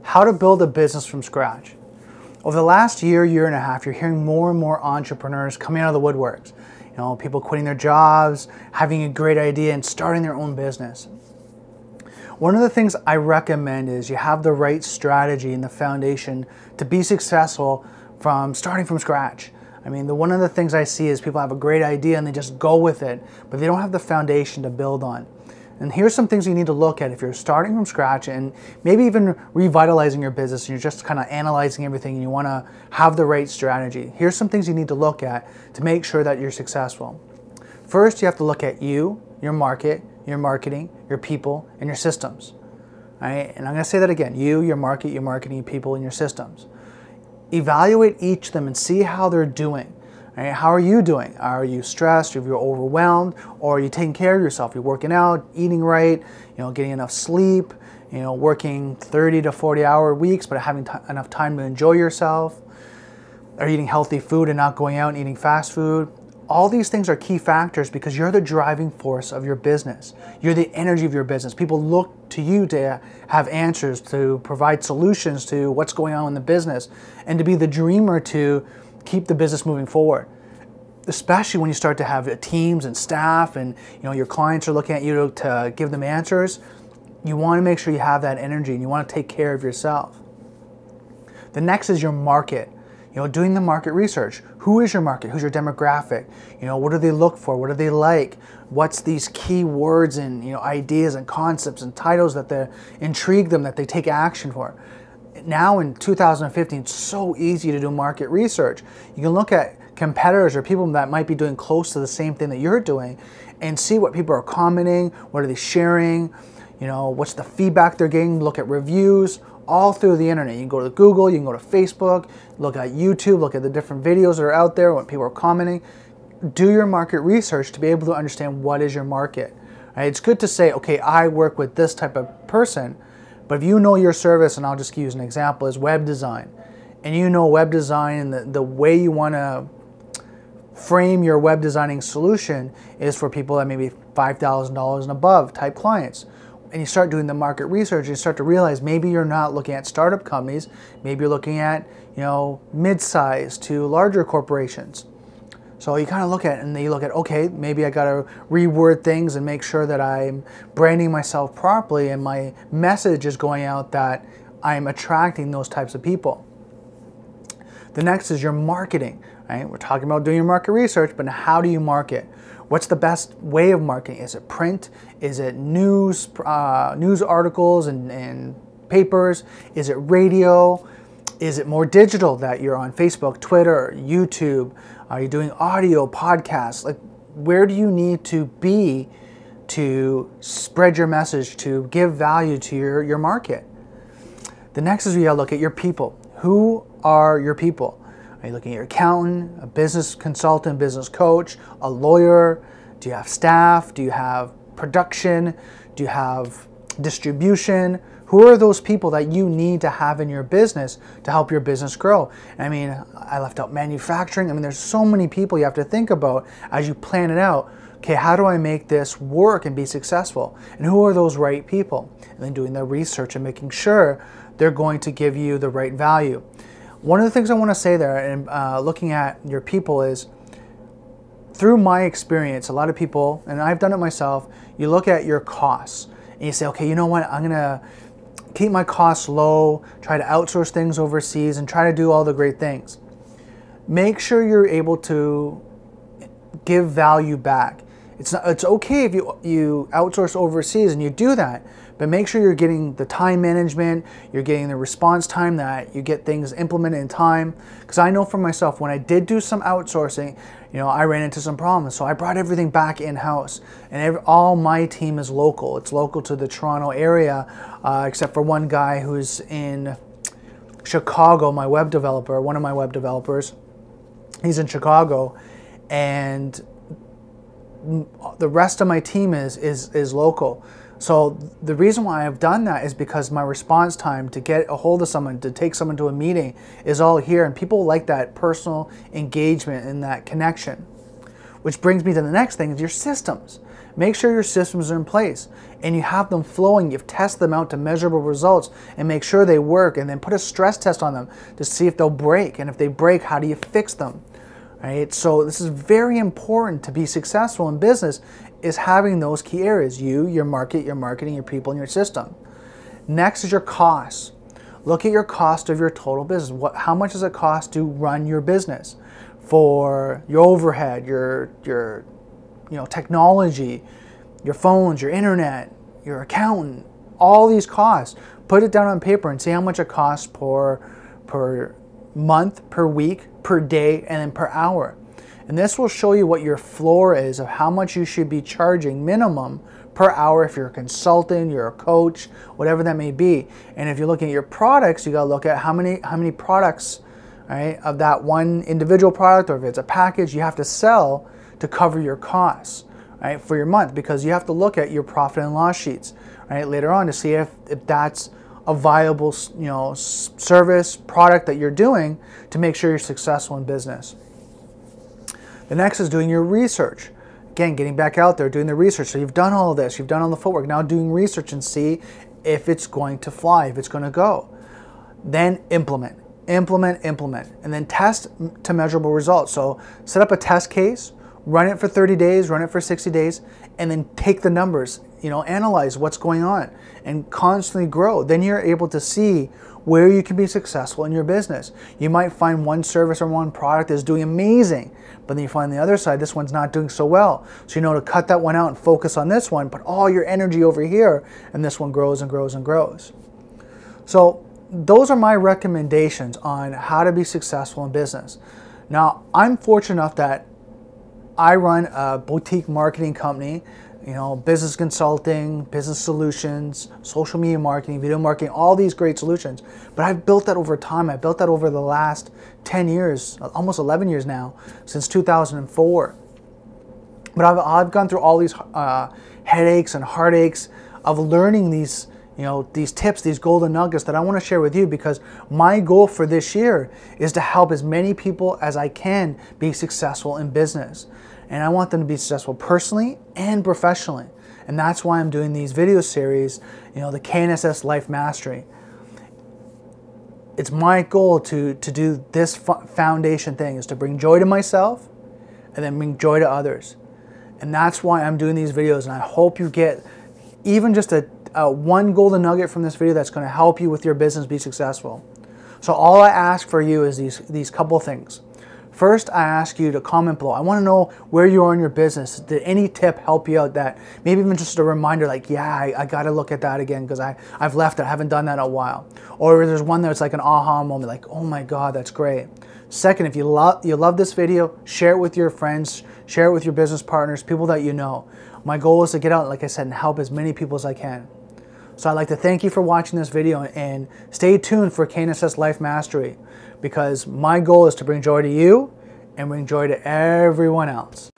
How to build a business from scratch. Over the last year, year and a half, you're hearing more and more entrepreneurs coming out of the woodworks. You know, people quitting their jobs, having a great idea and starting their own business. One of the things I recommend is you have the right strategy and the foundation to be successful from starting from scratch. I mean, one of the things I see is people have a great idea and they just go with it, but they don't have the foundation to build on. And here's some things you need to look at if you're starting from scratch and maybe even revitalizing your business and you're just kind of analyzing everything and you want to have the right strategy. Here's some things you need to look at to make sure that you're successful. First, you have to look at you, your market, your marketing, your people, and your systems. All right? And I'm going to say that again. You, your market, your marketing, your people, and your systems. Evaluate each of them and see how they're doing. Right? How are you doing? Are you stressed? Are you overwhelmed? Or are you taking care of yourself? You're working out, eating right, getting enough sleep, working 30 to 40-hour weeks, but having enough time to enjoy yourself. Are you eating healthy food and not going out and eating fast food? All these things are key factors because you're the driving force of your business. You're the energy of your business. People look to you to have answers, to provide solutions to what's going on in the business, and to be the dreamer to keep the business moving forward. Especially when you start to have teams and staff and your clients are looking at you to give them answers. You want to make sure you have that energy and you want to take care of yourself. The next is your market. Doing the market research. Who is your market? Who's your demographic? What do they look for? What do they like? What's these key words and ideas and concepts and titles that they intrigue them, that they take action for? Now in 2015, it's so easy to do market research. You can look at competitors or people that might be doing close to the same thing that you're doing and see what people are commenting, what are they sharing, what's the feedback they're getting, look at reviews, all through the internet. You can go to Google, you can go to Facebook, look at YouTube, look at the different videos that are out there, what people are commenting. Do your market research to be able to understand what is your market. Right? It's good to say, okay, I work with this type of person, but if you know your service, and I'll just use an example, is web design, and you know web design and the way you want to frame your web designing solution is for people that maybe $5,000 and above type clients. And you start doing the market research, and you start to realize maybe you're not looking at startup companies, maybe you're looking at mid-sized to larger corporations. So you kind of look at it and then you look at, okay, maybe I got to reword things and make sure that I'm branding myself properly and my message is going out that I'm attracting those types of people. The next is your marketing. Right? We're talking about doing your market research, but how do you market? What's the best way of marketing? Is it print? Is it news articles and papers? Is it radio? Is it more digital that you're on Facebook, Twitter, YouTube? Are you doing audio, podcasts? Like, where do you need to be to spread your message, to give value to your market? The next is we gotta look at your people. Who are your people? Are you looking at your accountant, a business consultant, business coach, a lawyer? Do you have staff? Do you have production? Do you have distribution? Who are those people that you need to have in your business to help your business grow? I mean, I left out manufacturing. I mean, there's so many people you have to think about as you plan it out. Okay, how do I make this work and be successful? And who are those right people? And then doing the research and making sure they're going to give you the right value. One of the things I want to say there, and looking at your people, is through my experience, a lot of people, and I've done it myself, you look at your costs and you say, okay, you know what, I'm going to keep my costs low, try to outsource things overseas, and try to do all the great things. Make sure you're able to give value back. It's okay if you outsource overseas and you do that, but make sure you're getting the time management, you're getting the response time, that you get things implemented in time. Because I know for myself, when I did do some outsourcing, I ran into some problems. So I brought everything back in-house, and all my team is local. It's local to the Toronto area, except for one guy who's in Chicago, my web developer, one of my web developers. He's in Chicago, and the rest of my team is local. So the reason why I've done that is because my response time to get a hold of someone, to take someone to a meeting, is all here, and people like that personal engagement and that connection. Which brings me to the next thing, is your systems. Make sure your systems are in place and you have them flowing. You've tested them out to measurable results and make sure they work, and then put a stress test on them to see if they'll break. And if they break, how do you fix them? Right? So this is very important to be successful in business, is having those key areas: you, your market, your marketing, your people, and your system. Next is your costs. Look at your cost of your total business. How much does it cost to run your business? For your overhead, your technology, your phones, your internet, your accountant, all these costs. Put it down on paper and see how much it costs per month, per week, per day, and then per hour. And this will show you what your floor is of how much you should be charging minimum per hour if you're a consultant, you're a coach, whatever that may be. And if you're looking at your products, you got to look at how many products, right, of that one individual product, or if it's a package, you have to sell to cover your costs, right, for your month, because you have to look at your profit and loss sheets, right, later on to see if that's a viable, service, product that you're doing to make sure you're successful in business. The next is doing your research. Again, getting back out there, doing the research. So you've done all of this, you've done all the footwork, now doing research and see if it's going to fly, if it's going to go. Then implement, and then test to measurable results. So set up a test case, run it for 30 days, run it for 60 days, and then take the numbers, analyze what's going on and constantly grow. Then you're able to see where you can be successful in your business. You might find one service or one product is doing amazing, but then you find the other side, this one's not doing so well. So you know to cut that one out and focus on this one, put all your energy over here, and this one grows and grows and grows. So those are my recommendations on how to be successful in business. Now, I'm fortunate enough that I run a boutique marketing company, business consulting, business solutions, social media marketing, video marketing, all these great solutions. But I've built that over time. I built that over the last 10 years, almost 11 years now, since 2004. But I've gone through all these headaches and heartaches of learning these tips, these golden nuggets that I want to share with you, because my goal for this year is to help as many people as I can be successful in business. And I want them to be successful personally and professionally. And that's why I'm doing these video series, the KNSS Life Mastery. It's my goal to do this foundation thing, is to bring joy to myself and then bring joy to others. And that's why I'm doing these videos. And I hope you get even just one golden nugget from this video that's going to help you with your business be successful. So all I ask for you is these couple things. First, I ask you to comment below. I want to know where you are in your business. Did any tip help you out, that maybe even just a reminder, like, yeah, I got to look at that again because I've left it. I haven't done that in a while. Or there's one that's like an aha moment, like, oh my God, that's great. Second, if you love this video, share it with your friends, share it with your business partners, people that you know. My goal is to get out, like I said, and help as many people as I can. So I'd like to thank you for watching this video, and stay tuned for KNSS Life Mastery, because my goal is to bring joy to you and bring joy to everyone else.